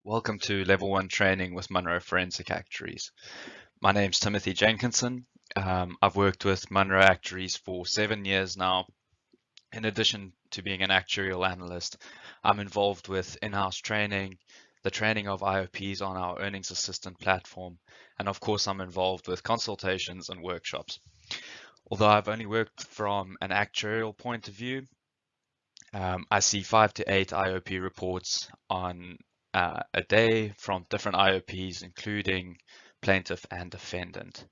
Welcome to Level 1 training with Munro Forensic Actuaries. My name's Timothy Jenkinson. I've worked with Munro Actuaries for 7 years now. In addition to being an actuarial analyst, I'm involved with in-house training, the training of IOPs on our earnings assistant platform, and of course I'm involved with consultations and workshops. Although I've only worked from an actuarial point of view, I see 5 to 8 IOP reports on a day from different IOPs, including plaintiff and defendant.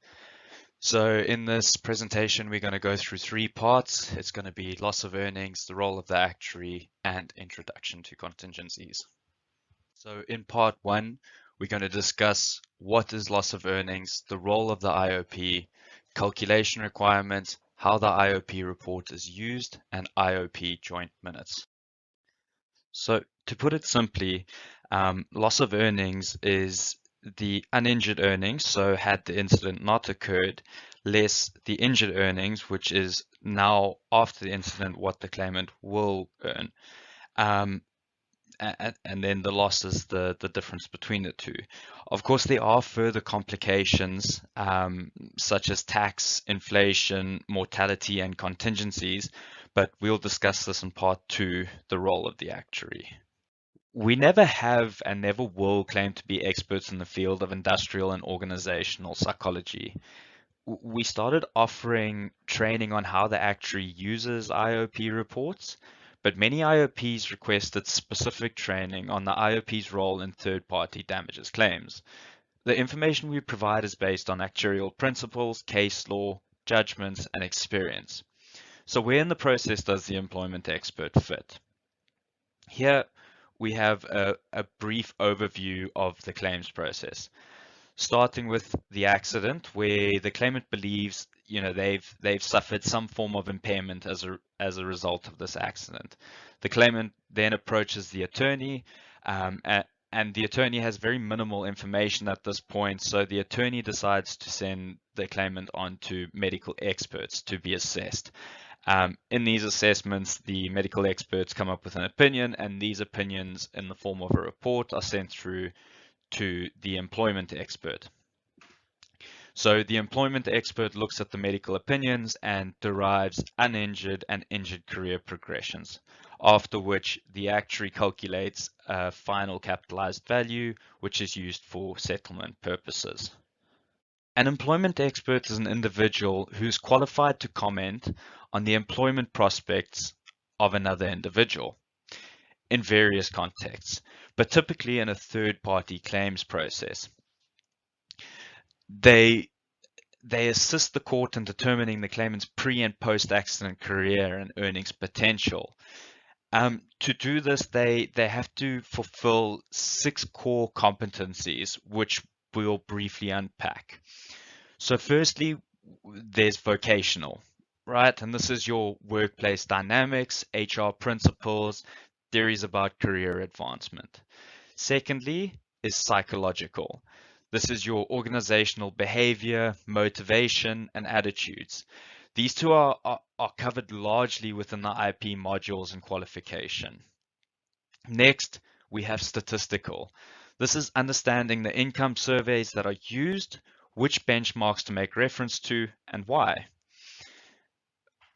So in this presentation, we're going to go through 3 parts. It's going to be loss of earnings, the role of the actuary, and introduction to contingencies. So in part 1, we're going to discuss what is loss of earnings, the role of the IOP, calculation requirements, how the IOP report is used, and IOP joint minutes. So to put it simply, loss of earnings is the uninjured earnings, so had the incident not occurred, less the injured earnings, which is now after the incident what the claimant will earn. And then the loss is the difference between the two. Of course, there are further complications such as tax, inflation, mortality, and contingencies, but we'll discuss this in part 2, the role of the actuary. We never have and never will claim to be experts in the field of industrial and organizational psychology. We started offering training on how the actuary uses IOP reports, but many IOPs requested specific training on the IOP's role in third-party damages claims. The information we provide is based on actuarial principles, case law, judgments, and experience. So where in the process does the employment expert fit? Here we have a brief overview of the claims process, starting with the accident, where the claimant believes they've suffered some form of impairment as a result of this accident. The claimant then approaches the attorney, and the attorney has very minimal information at this point, so the attorney decides to send the claimant on to medical experts to be assessed. In these assessments, the medical experts come up with an opinion, and these opinions in the form of a report are sent through to the employment expert. So the employment expert looks at the medical opinions and derives uninjured and injured career progressions, after which the actuary calculates a final capitalized value, which is used for settlement purposes. An employment expert is an individual who's qualified to comment on the employment prospects of another individual in various contexts, but typically in a third-party claims process. They assist the court in determining the claimant's pre- and post-accident career and earnings potential. To do this, they have to fulfill 6 core competencies, which we'll briefly unpack. So firstly, there's vocational, right? And this is your workplace dynamics, HR principles, theories about career advancement. Secondly is psychological. This is your organizational behavior, motivation, and attitudes. These two are covered largely within the IP modules and qualification. Next, we have statistical. This is understanding the income surveys that are used, which benchmarks to make reference to, and why.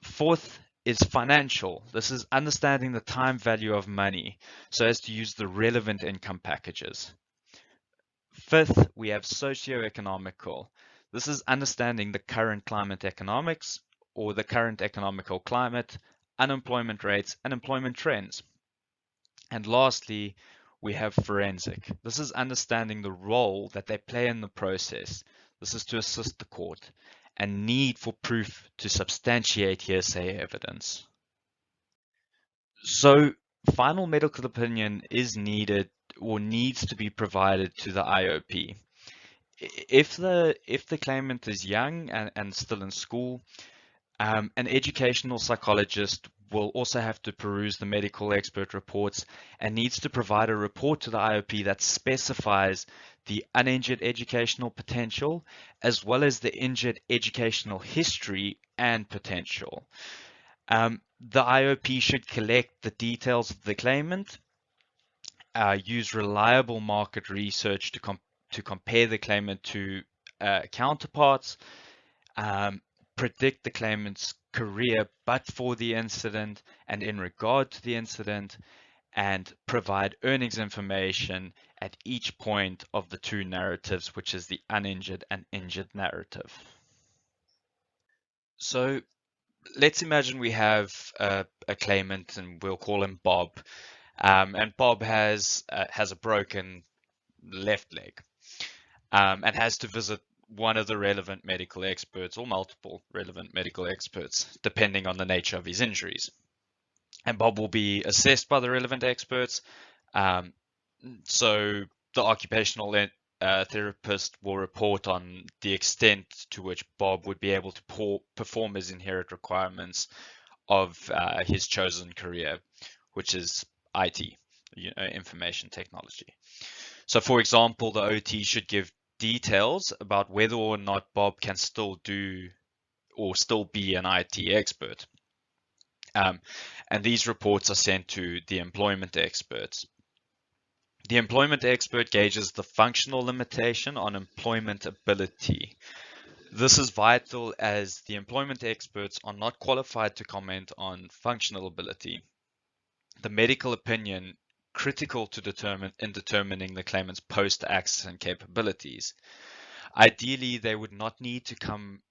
Fourth is financial. This is understanding the time value of money so as to use the relevant income packages. Fifth, we have socioeconomical. This is understanding the current climate economics or the current economical climate, unemployment rates, and employment trends. And lastly, we have forensic. This is understanding the role that they play in the process. This is to assist the court, and need for proof to substantiate hearsay evidence. So final medical opinion is needed or needs to be provided to the IOP. If the claimant is young and still in school, an educational psychologist will also have to peruse the medical expert reports and needs to provide a report to the IOP that specifies the uninjured educational potential as well as the injured educational history and potential. The IOP should collect the details of the claimant use reliable market research to compare the claimant to counterparts, um, predict the claimant's career but for the incident and in regard to the incident, and provide earnings information at each point of the two narratives, which is the uninjured and injured narrative. So let's imagine we have a claimant, and we'll call him Bob. And Bob has a broken left leg, and has to visit one of the relevant medical experts or multiple relevant medical experts, depending on the nature of his injuries. And Bob will be assessed by the relevant experts. Um, so the occupational therapist will report on the extent to which Bob would be able to perform his inherent requirements of his chosen career, which is IT, information technology. So, for example, the OT should give details about whether or not Bob can still do or still be an IT expert. And these reports are sent to the employment experts. The employment expert gauges the functional limitation on employment ability. This is vital as the employment experts are not qualified to comment on functional ability. The medical opinion critical to determining the claimant's post-accident capabilities. Ideally, they would need to come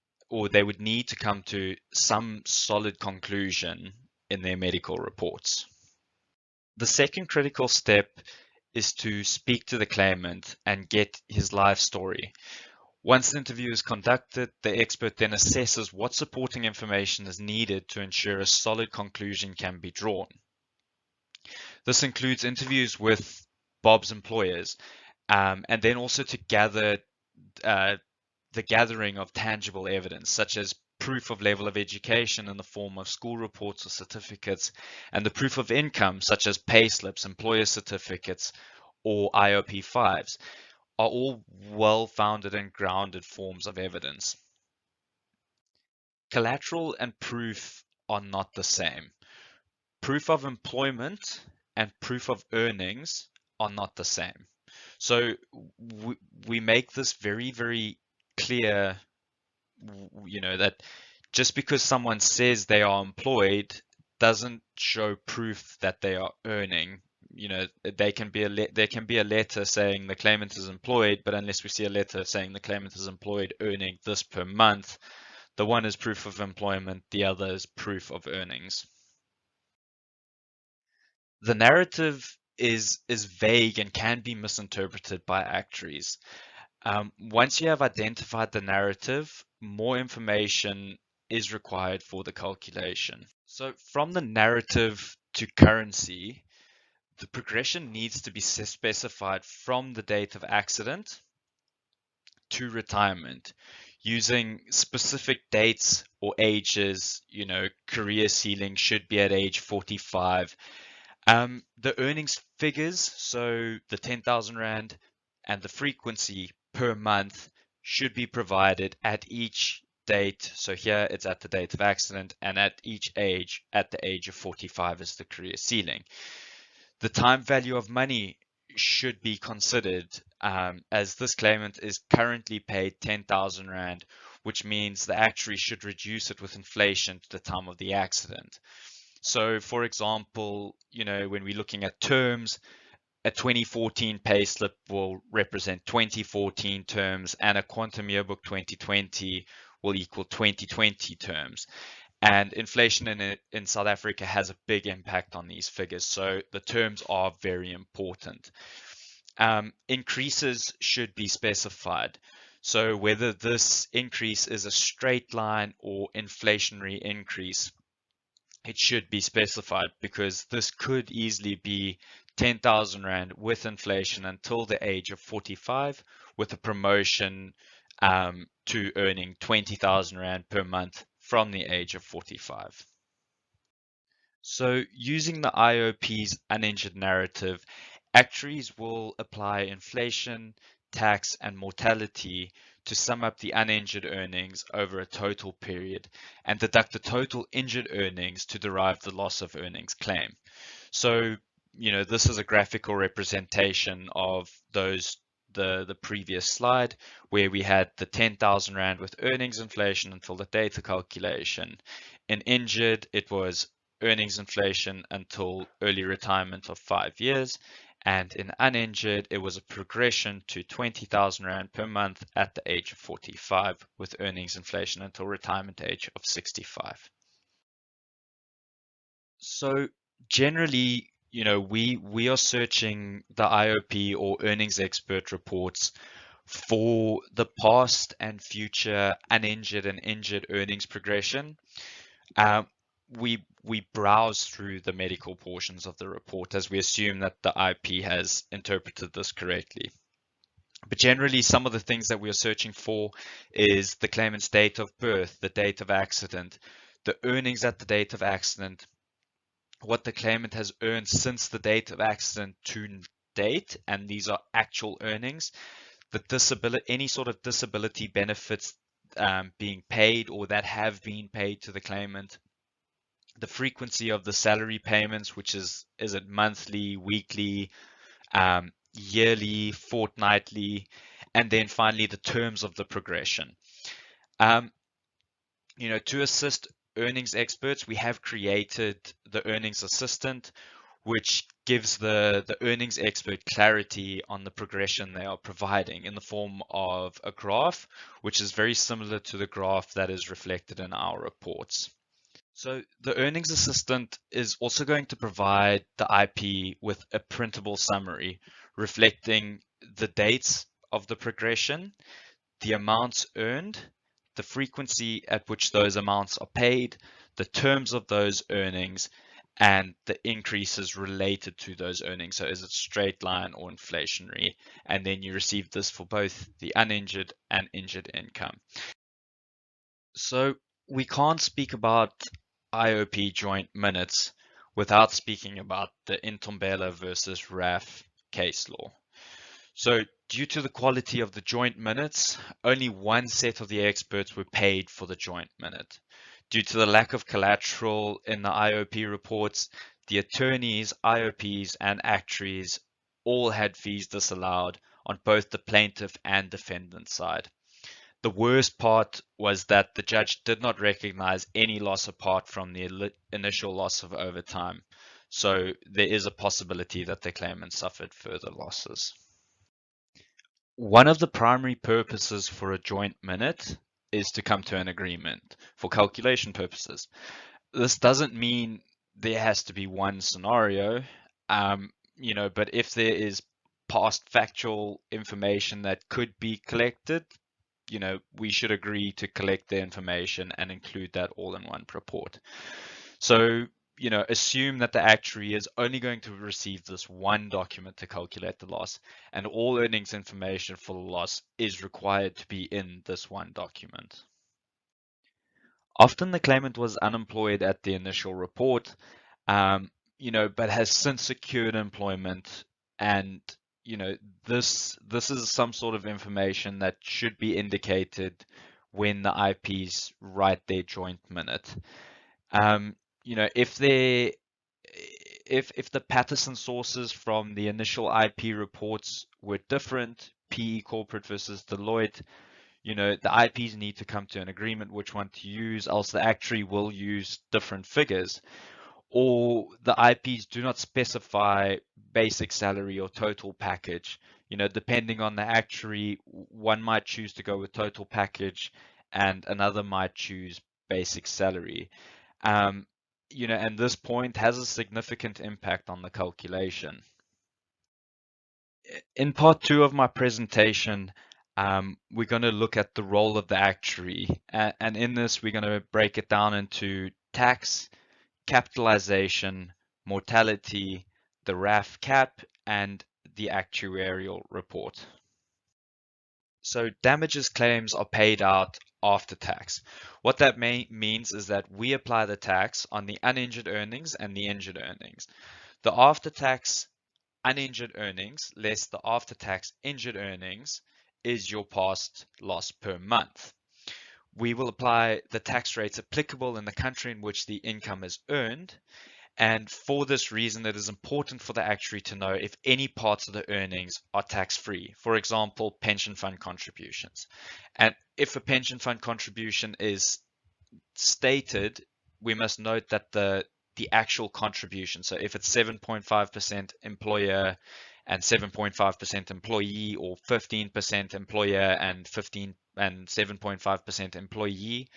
to some solid conclusion in their medical reports. The second critical step is to speak to the claimant and get his life story. Once the interview is conducted, the expert then assesses what supporting information is needed to ensure a solid conclusion can be drawn. This includes interviews with Bob's employers, and then also to gather the gathering of tangible evidence, such as proof of level of education in the form of school reports or certificates, and the proof of income, such as pay slips, employer certificates, or IOP5s, are all well-founded and grounded forms of evidence. Collateral and proof are not the same. Proof of employment and proof of earnings are not the same. So we make this very, very clear, that just because someone says they are employed doesn't show proof that they are earning. There can be a letter saying the claimant is employed, but unless we see a letter saying the claimant is employed earning this per month, the one is proof of employment, the other is proof of earnings. The narrative is vague and can be misinterpreted by actuaries. Once you have identified the narrative, more information is required for the calculation. So from the narrative to currency, the progression needs to be specified from the date of accident to retirement using specific dates or ages. Career ceiling should be at age 45. The earnings figures, so the 10,000 Rand and the frequency per month should be provided at each date. So here it's at the date of accident, and at each age, at the age of 45 is the career ceiling. The time value of money should be considered, as this claimant is currently paid 10,000 Rand, which means the actuary should reduce it with inflation to the time of the accident. So for example, when we're looking at terms, a 2014 payslip will represent 2014 terms, and a quantum yearbook 2020 will equal 2020 terms. And inflation in South Africa has a big impact on these figures, so the terms are very important. Increases should be specified. So whether this increase is a straight line or inflationary increase, it should be specified, because this could easily be 10,000 Rand with inflation until the age of 45, with a promotion to earning 20,000 Rand per month from the age of 45. So using the IOP's uninjured narrative, actuaries will apply inflation, tax, and mortality to sum up the uninjured earnings over a total period and deduct the total injured earnings to derive the loss of earnings claim. So this is a graphical representation of the previous slide where we had the 10,000 Rand with earnings inflation until the data calculation. In injured, it was earnings inflation until early retirement of 5 years. And in uninjured, it was a progression to 20,000 Rand per month at the age of 45 with earnings inflation until retirement age of 65. So generally, we are searching the IOP or earnings expert reports for the past and future uninjured and injured earnings progression. Um, we browse through the medical portions of the report as we assume that the IP has interpreted this correctly. But generally, some of the things that we are searching for is the claimant's date of birth, the date of accident, the earnings at the date of accident, what the claimant has earned since the date of accident to date, and these are actual earnings, the disability, any sort of disability benefits being paid or that have been paid to the claimant, the frequency of the salary payments, which is it monthly, weekly, yearly, fortnightly, and then finally the terms of the progression. Um, to assist earnings experts, we have created the earnings assistant, which gives the earnings expert clarity on the progression they are providing in the form of a graph, which is very similar to the graph that is reflected in our reports. So the earnings assistant is also going to provide the IP with a printable summary reflecting the dates of the progression, the amounts earned, the frequency at which those amounts are paid, the terms of those earnings, and the increases related to those earnings. So is it straight line or inflationary? And then you receive this for both the uninjured and injured income. So we can't speak about IOP joint minutes without speaking about the Intombela versus RAF case law. So due to the quality of the joint minutes, only one set of the experts were paid for the joint minute. Due to the lack of collateral in the IOP reports, the attorneys, IOPs, and actuaries all had fees disallowed on both the plaintiff and defendant side. The worst part was that the judge did not recognize any loss apart from the initial loss of overtime. So there is a possibility that the claimant suffered further losses. One of the primary purposes for a joint minute is to come to an agreement for calculation purposes. This doesn't mean there has to be one scenario, but if there is past factual information that could be collected, we should agree to collect the information and include that all in one report. So, assume that the actuary is only going to receive this one document to calculate the loss, and all earnings information for the loss is required to be in this one document. Often the claimant was unemployed at the initial report, but has since secured employment, and this is some sort of information that should be indicated when the IPs write their joint minute. If the Patterson sources from the initial IP reports were different, PE Corporate versus Deloitte, the IPs need to come to an agreement which one to use, else the actuary will use different figures. Or the IPs do not specify basic salary or total package. Depending on the actuary, one might choose to go with total package and another might choose basic salary. And this point has a significant impact on the calculation. In part two of my presentation, we're going to look at the role of the actuary. And in this, we're going to break it down into tax, capitalization, mortality, the RAF cap, and the actuarial report. So damages claims are paid out after tax. What that means is that we apply the tax on the uninjured earnings and the injured earnings. The after-tax uninjured earnings less the after-tax injured earnings is your past loss per month. We will apply the tax rates applicable in the country in which the income is earned, And for this reason, it is important for the actuary to know if any parts of the earnings are tax-free. For example, pension fund contributions. And if a pension fund contribution is stated, we must note that the actual contribution, so if it's 7.5% employer and 7.5% employee, or 15% employer and 7.5% employee,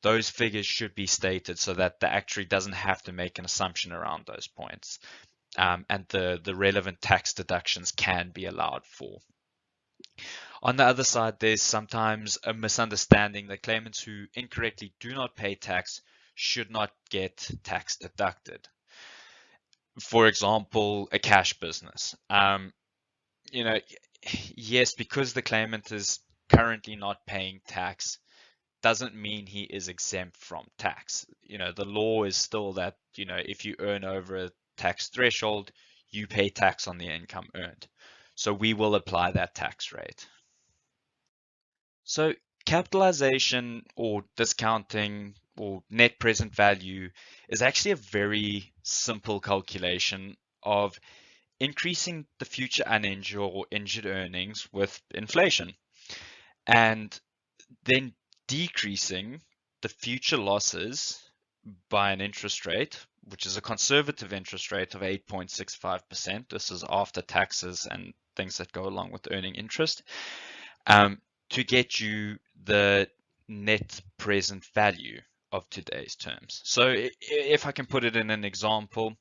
those figures should be stated so that the actuary doesn't have to make an assumption around those points. And the relevant tax deductions can be allowed for. On the other side, there's sometimes a misunderstanding that claimants who incorrectly do not pay tax should not get tax deducted. For example, a cash business. You know, yes, because the claimant is currently not paying tax, doesn't mean he is exempt from tax. The law is still that, if you earn over a tax threshold, you pay tax on the income earned. So we will apply that tax rate. So capitalization or discounting or net present value is actually a very simple calculation of increasing the future uninsured or injured earnings with inflation, and then decreasing the future losses by an interest rate, which is a conservative interest rate of 8.65%. This is after taxes and things that go along with earning interest, to get you the net present value of today's terms. So if I can put it in an example,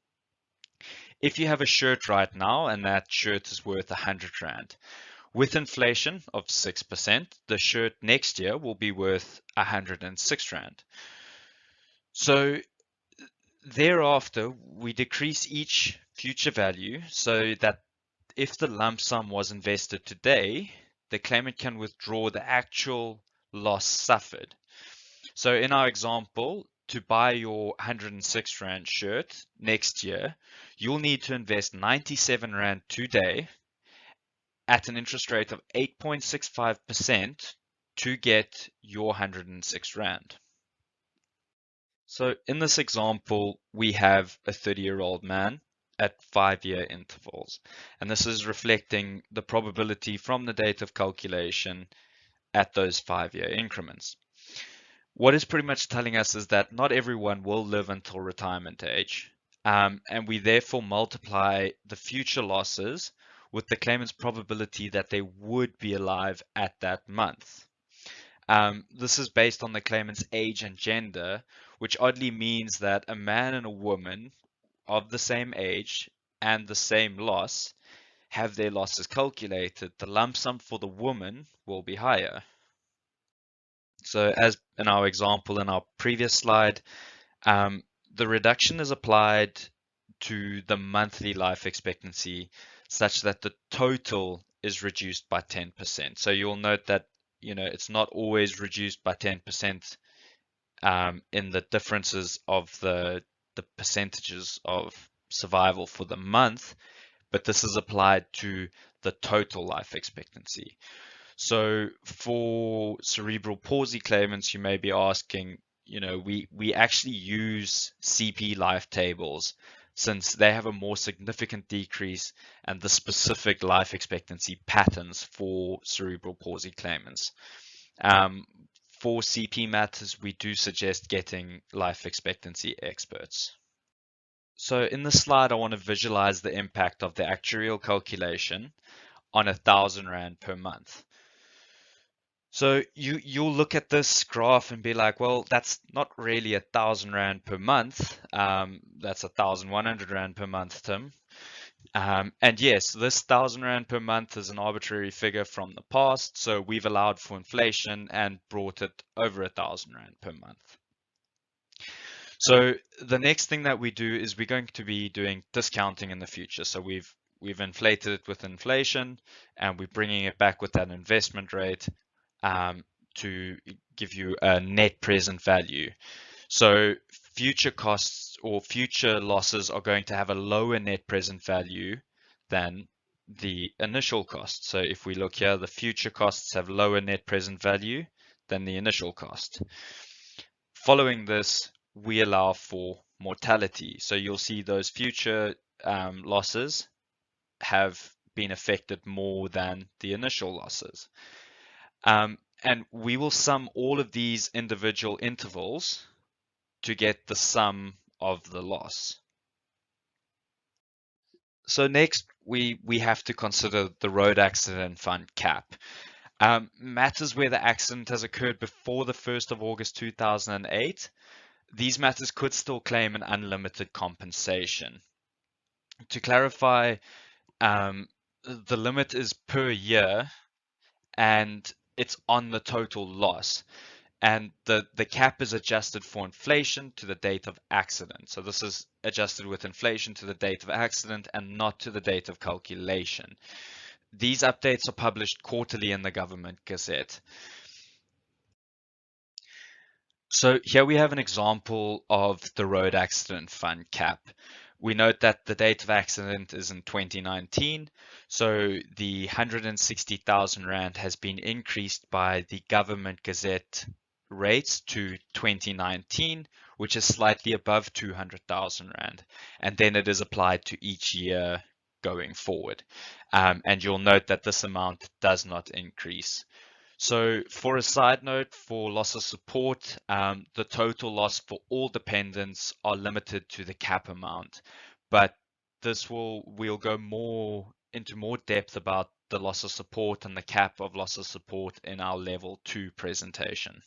if you have a shirt right now and that shirt is worth 100 Rand, with inflation of 6%, the shirt next year will be worth 106 Rand. So thereafter, we decrease each future value so that if the lump sum was invested today, the claimant can withdraw the actual loss suffered. So in our example, to buy your 106 Rand shirt next year, you'll need to invest 97 Rand today at an interest rate of 8.65% to get your 106 Rand. So in this example, we have a 30-year-old man at 5-year intervals. And this is reflecting the probability from the date of calculation at those 5-year increments. What it's pretty much telling us is that not everyone will live until retirement age. And we therefore multiply the future losses with the claimant's probability that they would be alive at that month. This is based on the claimant's age and gender, which oddly means that a man and a woman of the same age and the same loss have their losses calculated. The lump sum for the woman will be higher. So as in our example in our previous slide, the reduction is applied to the monthly life expectancy such that the total is reduced by 10%. So you'll note that it's not always reduced by 10% in the differences of the percentages of survival for the month, but this is applied to the total life expectancy. So for cerebral palsy claimants, you may be asking, we actually use CP life tables since they have a more significant decrease and the specific life expectancy patterns for cerebral palsy claimants. For CP matters, we do suggest getting life expectancy experts. So in this slide, I want to visualize the impact of the actuarial calculation on 1,000 Rand per month. So you'll look at this graph and be like, well, that's not really 1,000 Rand per month. That's 1,100 Rand per month, Tim. And yes, this 1,000 Rand per month is an arbitrary figure from the past. So we've allowed for inflation and brought it over 1,000 Rand per month. So the next thing that we do is we're going to be doing discounting in the future. So we've inflated it with inflation and we're bringing it back with that investment rate to give you a net present value. So future costs or future losses are going to have a lower net present value than the initial cost. So if we look here, the future costs have lower net present value than the initial cost. Following this, we allow for mortality. So you'll see those future losses have been affected more than the initial losses. And we will sum all of these individual intervals to get the sum of the loss. So next, we have to consider the road accident fund cap. Matters where the accident has occurred before the 1st of August 2008, these matters could still claim an unlimited compensation. To clarify, the limit is per year and it's on the total loss. And the cap is adjusted for inflation to the date of accident. So this is adjusted with inflation to the date of accident and not to the date of calculation. These updates are published quarterly in the Government Gazette. So here we have an example of the road accident fund cap. We note that the date of accident is in 2019, so the 160,000 Rand has been increased by the Government Gazette rates to 2019, which is slightly above 200,000 Rand, and then it is applied to each year going forward. And you'll note that this amount does not increase. So for a side note, for loss of support, the total loss for all dependents are limited to the cap amount, but we'll go into more depth about the loss of support and the cap of loss of support in our level 2 presentation.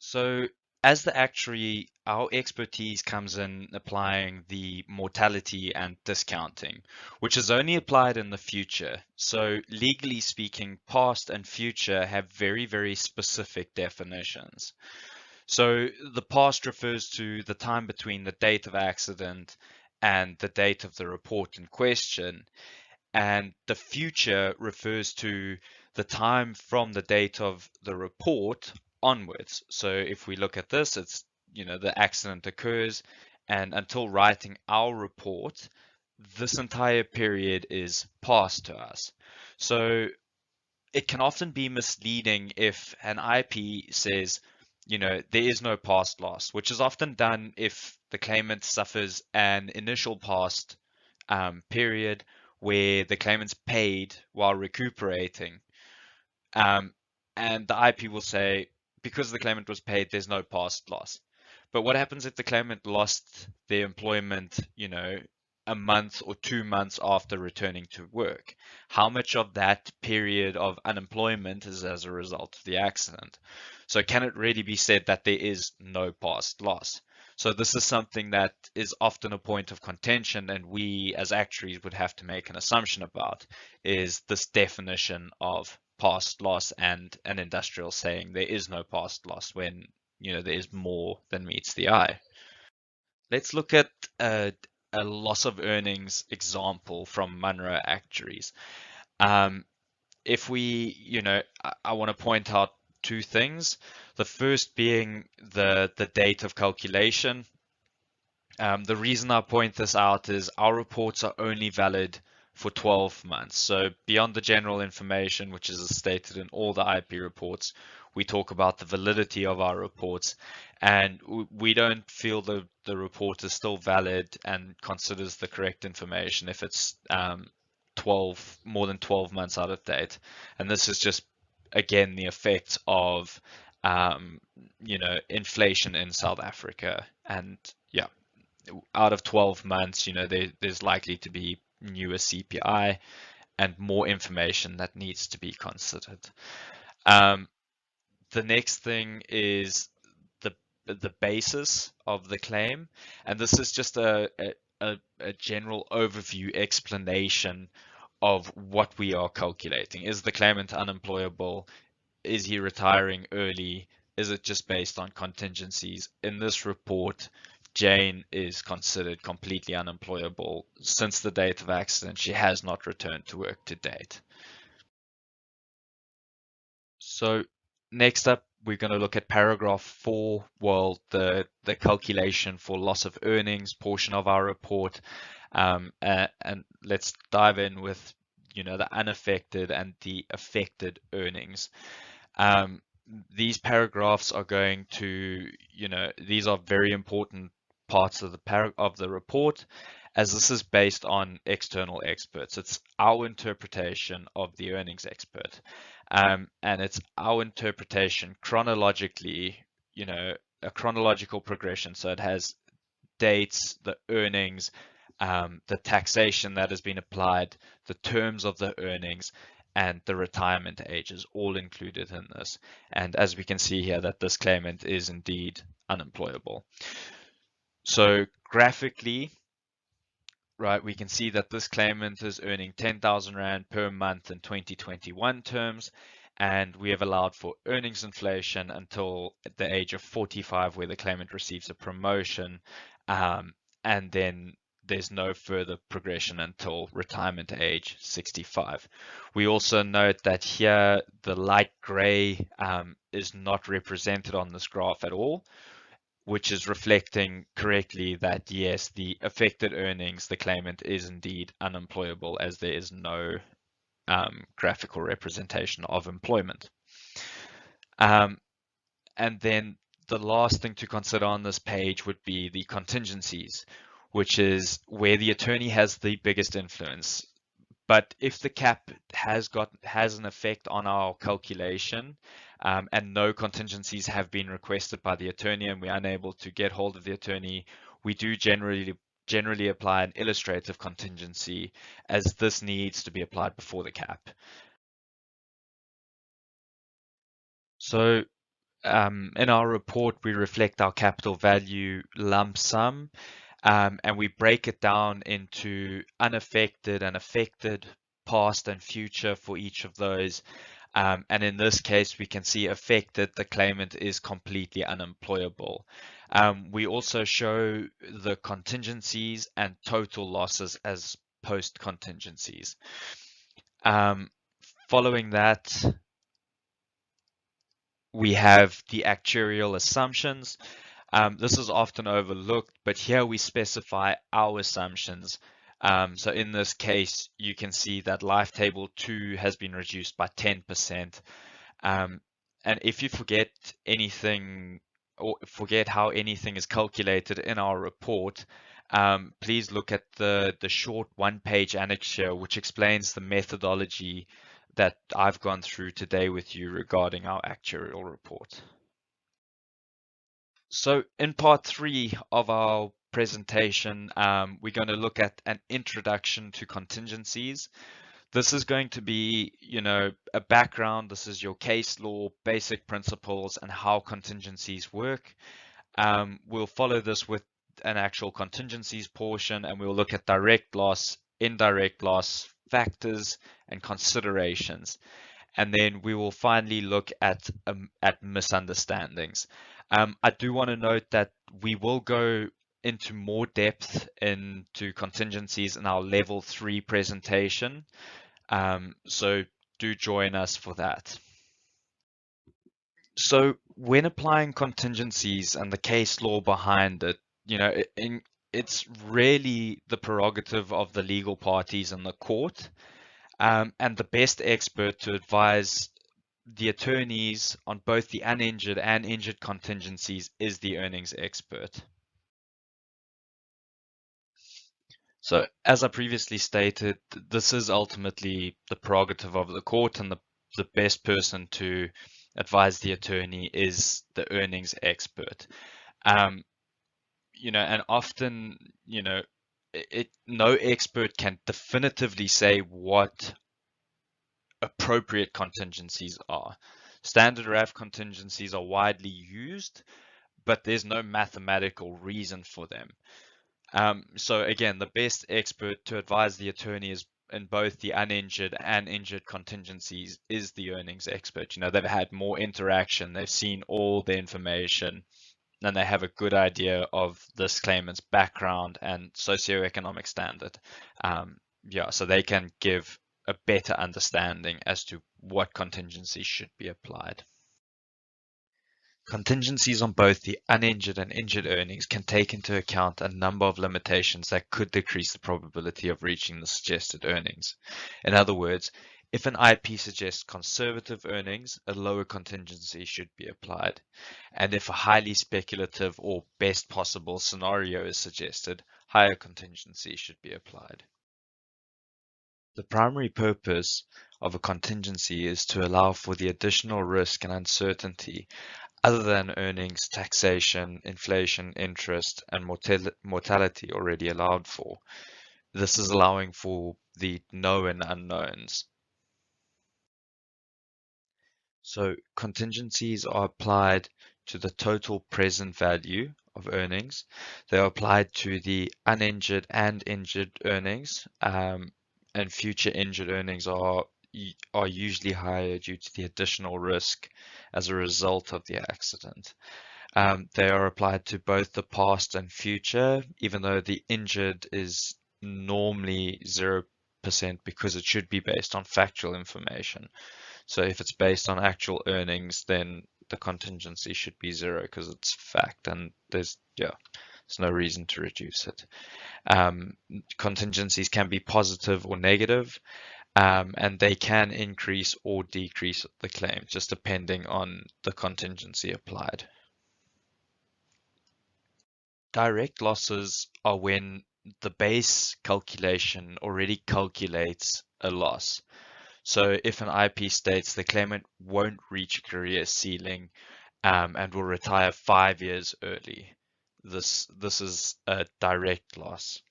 So as the actuary, our expertise comes in applying the mortality and discounting, which is only applied in the future. So legally speaking, past and future have very, very specific definitions. So the past refers to the time between the date of accident and the date of the report in question, and the future refers to the time from the date of the report onwards. So if we look at this, it's, the accident occurs, and until writing our report, this entire period is past to us. So it can often be misleading if an IP says, there is no past loss, which is often done if the claimant suffers an initial past period where the claimant's paid while recuperating. And the IP will say, because the claimant was paid, there's no past loss. But what happens if the claimant lost their employment, a month or 2 months after returning to work? How much of that period of unemployment is as a result of the accident? So can it really be said that there is no past loss? So this is something that is often a point of contention, and we as actuaries would have to make an assumption about, is this definition of past loss and an industrial saying there is no past loss when there is more than meets the eye. Let's look at a loss of earnings example from Munro Actuaries. If we, I want to point out two things. The first being the date of calculation. The reason I point this out is our reports are only valid for 12 months. So beyond the general information, which is stated in all the IP reports, we talk about the validity of our reports, and we don't feel the report is still valid and considers the correct information if it's more than 12 months out of date. And this is just, again, the effect of inflation in South Africa. And yeah, out of 12 months, there's likely to be newer CPI and more information that needs to be considered. The next thing is the basis of the claim, and this is just a general overview explanation of what we are calculating. Is the claimant unemployable? Is he retiring early? Is it just based on contingencies? In this report, Jane is considered completely unemployable. Since the date of accident, she has not returned to work to date. So next up, we're going to look at paragraph 4, well, the calculation for loss of earnings portion of our report. And let's dive in with, the unaffected and the affected earnings. These paragraphs are going to, these are very important parts of the report, as this is based on external experts. It's our interpretation of the earnings expert, and it's our interpretation chronologically, a chronological progression. So it has dates, the earnings, the taxation that has been applied, the terms of the earnings, and the retirement ages all included in this. And as we can see here, that this claimant is indeed unemployable. So graphically, right, we can see that this claimant is earning 10,000 Rand per month in 2021 terms, and we have allowed for earnings inflation until the age of 45, where the claimant receives a promotion, and then there's no further progression until retirement age 65. We also note that here the light gray is not represented on this graph at all, which is reflecting correctly that yes, the affected earnings, the claimant is indeed unemployable, as there is no graphical representation of employment. And then the last thing to consider on this page would be the contingencies, which is where the attorney has the biggest influence. But if the cap has an effect on our calculation, and no contingencies have been requested by the attorney and we're unable to get hold of the attorney, we do generally apply an illustrative contingency, as this needs to be applied before the cap. So in our report, we reflect our capital value lump sum, and we break it down into unaffected and affected, past and future for each of those. And in this case, we can see affected, the claimant is completely unemployable. We also show the contingencies and total losses as post contingencies. Following that, we have the actuarial assumptions. This is often overlooked, but here we specify our assumptions. So in this case, you can see that life table 2 has been reduced by 10%. And if you forget anything or forget how anything is calculated in our report, please look at the short one-page annex here, which explains the methodology that I've gone through today with you regarding our actuarial report. So in part 3 of our presentation, we're going to look at an introduction to contingencies. This is going to be, a background. This is your case law, basic principles, and how contingencies work. We'll follow this with an actual contingencies portion, and we'll look at direct loss, indirect loss, factors, and considerations. And then we will finally look at misunderstandings. I do want to note that we will go into more depth into contingencies in our level 3 presentation. So do join us for that. So when applying contingencies and the case law behind it, it's really the prerogative of the legal parties and the court, and the best expert to advise the attorneys on both the uninjured and injured contingencies is the earnings expert. So as I previously stated, this is ultimately the prerogative of the court, and the best person to advise the attorney is the earnings expert. And often, no expert can definitively say what appropriate contingencies are. Standard RAF contingencies are widely used, but there's no mathematical reason for them. So again, the best expert to advise the attorney is in both the uninjured and injured contingencies is the earnings expert. They've had more interaction, they've seen all the information, and they have a good idea of this claimant's background and socioeconomic standard. So they can give a better understanding as to what contingencies should be applied. Contingencies on both the uninjured and injured earnings can take into account a number of limitations that could decrease the probability of reaching the suggested earnings. In other words, If an IP suggests conservative earnings, a lower contingency should be applied. And if a highly speculative or best possible scenario is suggested, higher contingency should be applied. The primary purpose of a contingency is to allow for the additional risk and uncertainty other than earnings, taxation, inflation, interest, and mortality already allowed for. This is allowing for the known unknowns. So contingencies are applied to the total present value of earnings. They are applied to the uninjured and injured earnings, and future injured earnings are usually higher due to the additional risk as a result of the accident. They are applied to both the past and future, even though the injured is normally 0% because it should be based on factual information. So if it's based on actual earnings, then the contingency should be 0 because it's fact, and there's no reason to reduce it. Contingencies can be positive or negative, and they can increase or decrease the claim, just depending on the contingency applied. Direct losses are when the base calculation already calculates a loss. So if an IP states the claimant won't reach a career ceiling and will retire 5 years early, this is a direct loss.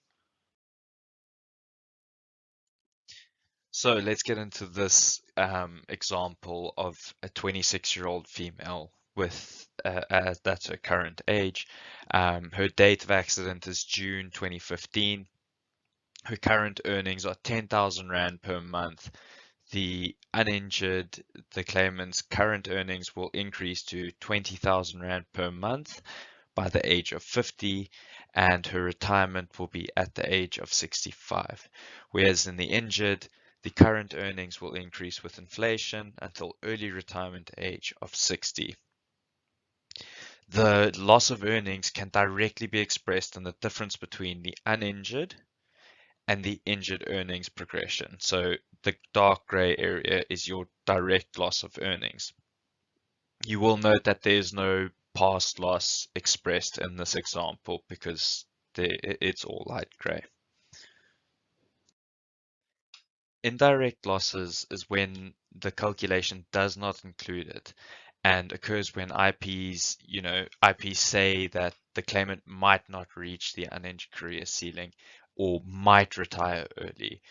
So let's get into this example of a 26-year-old female with that's her current age. Her date of accident is June 2015. Her current earnings are 10,000 Rand per month. The uninjured, the claimant's current earnings will increase to 20,000 Rand per month by the age of 50, and her retirement will be at the age of 65. Whereas in the injured, the current earnings will increase with inflation until early retirement age of 60. The loss of earnings can directly be expressed in the difference between the uninjured and the injured earnings progression. So the dark gray area is your direct loss of earnings. You will note that there's no past loss expressed in this example because it's all light gray. Indirect losses is when the calculation does not include it and occurs when IPs say that the claimant might not reach the uninjured career ceiling or might retire early.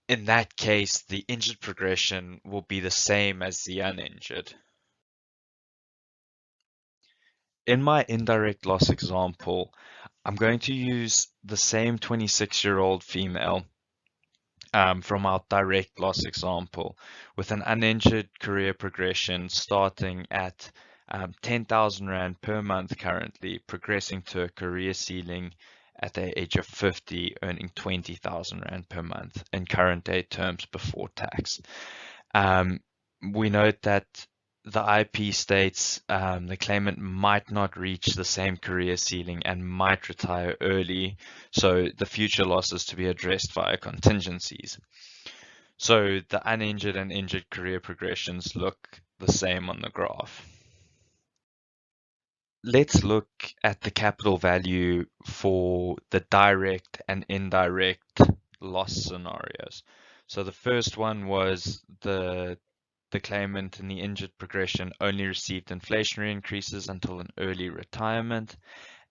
In that case, the injured progression will be the same as the uninjured. In my indirect loss example, I'm going to use the same 26-year-old female from our direct loss example with an uninjured career progression starting at 10,000 Rand per month currently, progressing to a career ceiling at the age of 50, earning 20,000 Rand per month in current day terms before tax. We note that the IP states the claimant might not reach the same career ceiling and might retire early, so the future losses to be addressed via contingencies. So the uninjured and injured career progressions look the same on the graph. Let's look at the capital value for the direct and indirect loss scenarios. So the first one was the claimant in the injured progression only received inflationary increases until an early retirement.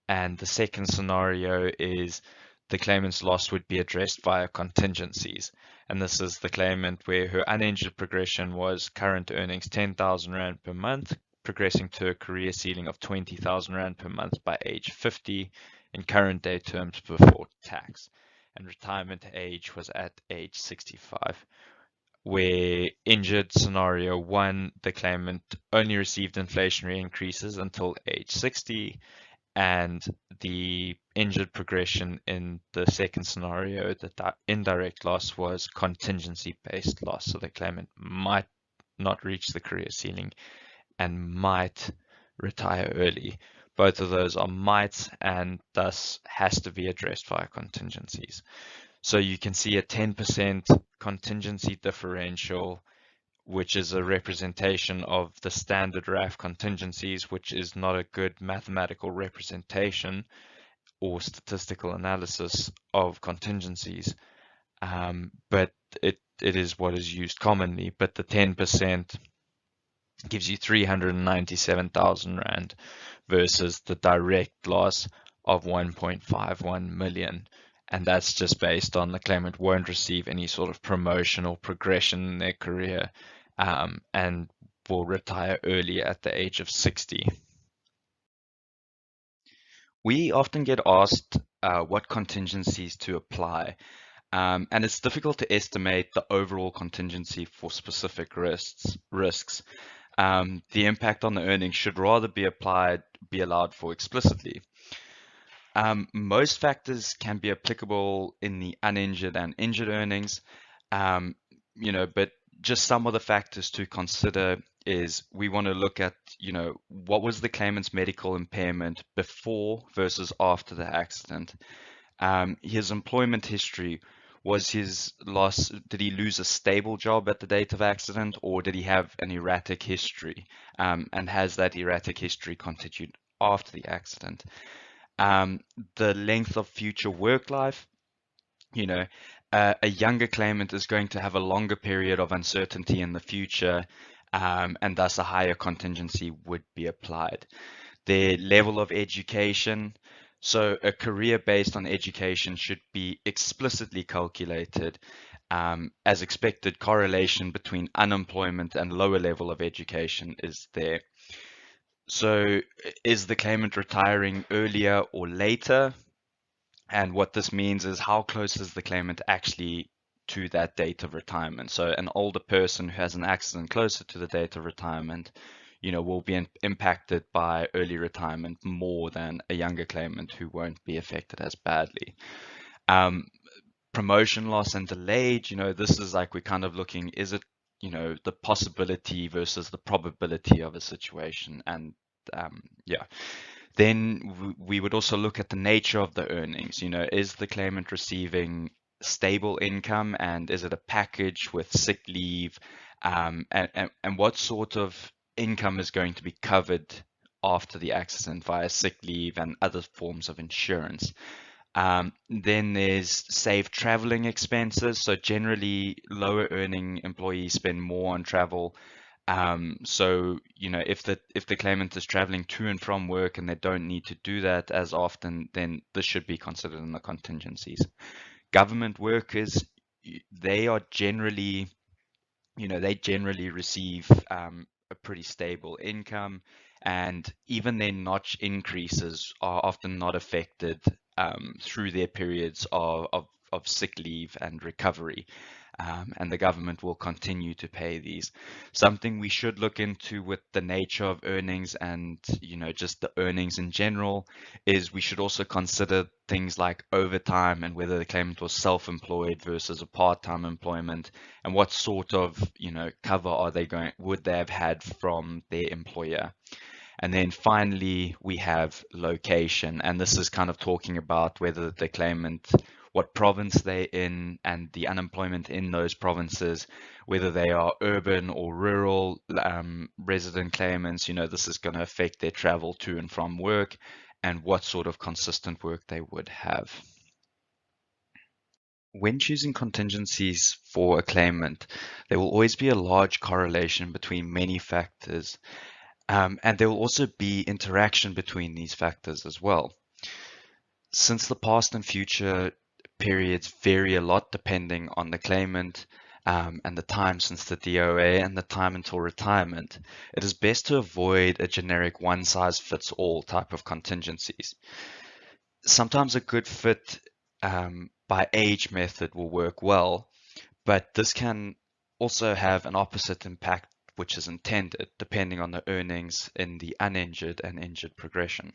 And the second scenario is the claimant's loss would be addressed via contingencies. And this is the claimant where her uninjured progression was current earnings 10,000 Rand per month, progressing to a career ceiling of 20,000 Rand per month by age 50 in current day terms before tax. And retirement age was at age 65. Where injured scenario 1, the claimant only received inflationary increases until age 60, and the injured progression in the second scenario, the indirect loss was contingency-based loss. So the claimant might not reach the career ceiling and might retire early. Both of those are might and thus has to be addressed via contingencies. So you can see a 10% contingency differential, which is a representation of the standard RAF contingencies, which is not a good mathematical representation or statistical analysis of contingencies. But it is what is used commonly. But the 10% gives you 397,000 Rand versus the direct loss of 1.51 million. And that's just based on the claimant won't receive any sort of promotion or progression in their career, and will retire early at the age of 60. We often get asked what contingencies to apply, and it's difficult to estimate the overall contingency for specific risks. The impact on the earnings should rather be allowed for explicitly. Most factors can be applicable in the uninjured and injured earnings, um, but just some of the factors to consider is we want to look at, what was the claimant's medical impairment before versus after the accident. His employment history, was his loss, did he lose a stable job at the date of accident, or did he have an erratic history? And has that erratic history continued after the accident? Um, the length of future work life, you know, a younger claimant is going to have a longer period of uncertainty in the future, and thus a higher contingency would be applied. Their level of education, so a career based on education should be explicitly calculated, as expected correlation between unemployment and lower level of education is there. So is the claimant retiring earlier or later? And what this means is how close is the claimant actually to that date of retirement. So an older person who has an accident closer to the date of retirement, will be impacted by early retirement more than a younger claimant who won't be affected as badly. Um, Promotion loss and delayed, this is like we're kind of looking, is it, the possibility versus the probability of a situation. And yeah. Then we would also look at the nature of the earnings. Is the claimant receiving stable income, and is it a package with sick leave? And what sort of income is going to be covered after the accident via sick leave and other forms of insurance? Then there's saved traveling expenses. So generally, lower earning employees spend more on travel. So, if the claimant is traveling to and from work and they don't need to do that as often, then this should be considered in the contingencies. Government workers, they are generally, they generally receive a pretty stable income, and even their notch increases are often not affected through their periods of sick leave and recovery. And the government will continue to pay these. Something we should look into with the nature of earnings and, just the earnings in general, is we should also consider things like overtime and whether the claimant was self-employed versus a part-time employment, and what sort of, cover would they have had from their employer. And then finally, we have location, and this is kind of talking about whether the claimant, what province they're in, and the unemployment in those provinces, whether they are urban or rural resident claimants. This is going to affect their travel to and from work, and what sort of consistent work they would have. When choosing contingencies for a claimant, there will always be a large correlation between many factors. And there will also be interaction between these factors as well. Since the past and future periods vary a lot depending on the claimant, and the time since the DOA and the time until retirement, it is best to avoid a generic one-size-fits-all type of contingencies. Sometimes a good fit by age method will work well, but this can also have an opposite impact, which is intended, depending on the earnings in the uninjured and injured progression.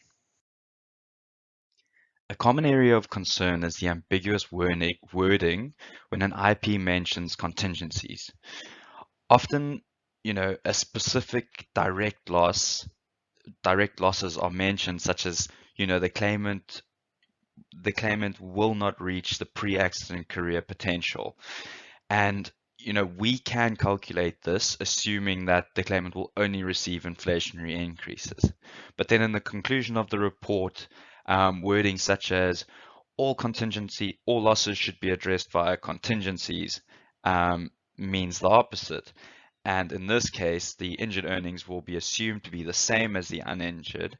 A common area of concern is the ambiguous wording when an IP mentions contingencies. Often, a specific direct losses are mentioned, such as, the claimant the claimant will not reach the pre-accident career potential. And we can calculate this assuming that the claimant will only receive inflationary increases. But then in the conclusion of the report, wording such as all losses should be addressed via contingencies means the opposite. And in this case, the injured earnings will be assumed to be the same as the uninjured,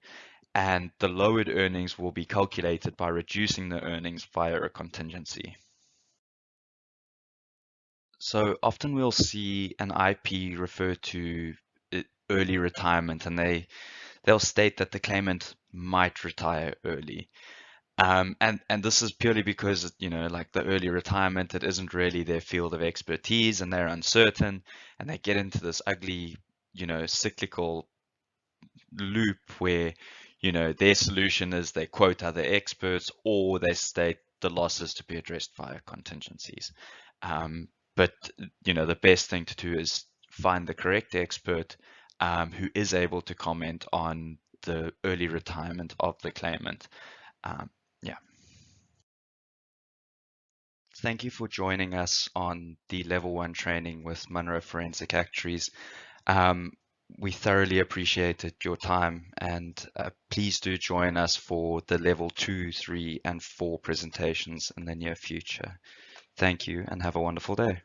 and the lowered earnings will be calculated by reducing the earnings via a contingency. So often we'll see an IP refer to early retirement, and they'll state that the claimant might retire early. And this is purely because, like the early retirement, it isn't really their field of expertise and they're uncertain and they get into this ugly, cyclical loop where, their solution is they quote other experts or they state the losses to be addressed via contingencies. But, the best thing to do is find the correct expert who is able to comment on the early retirement of the claimant. Yeah. Thank you for joining us on the Level 1 training with Munro Forensic Actuaries. Um, we thoroughly appreciated your time, and please do join us for the Level 2, 3, and 4 presentations in the near future. Thank you and have a wonderful day.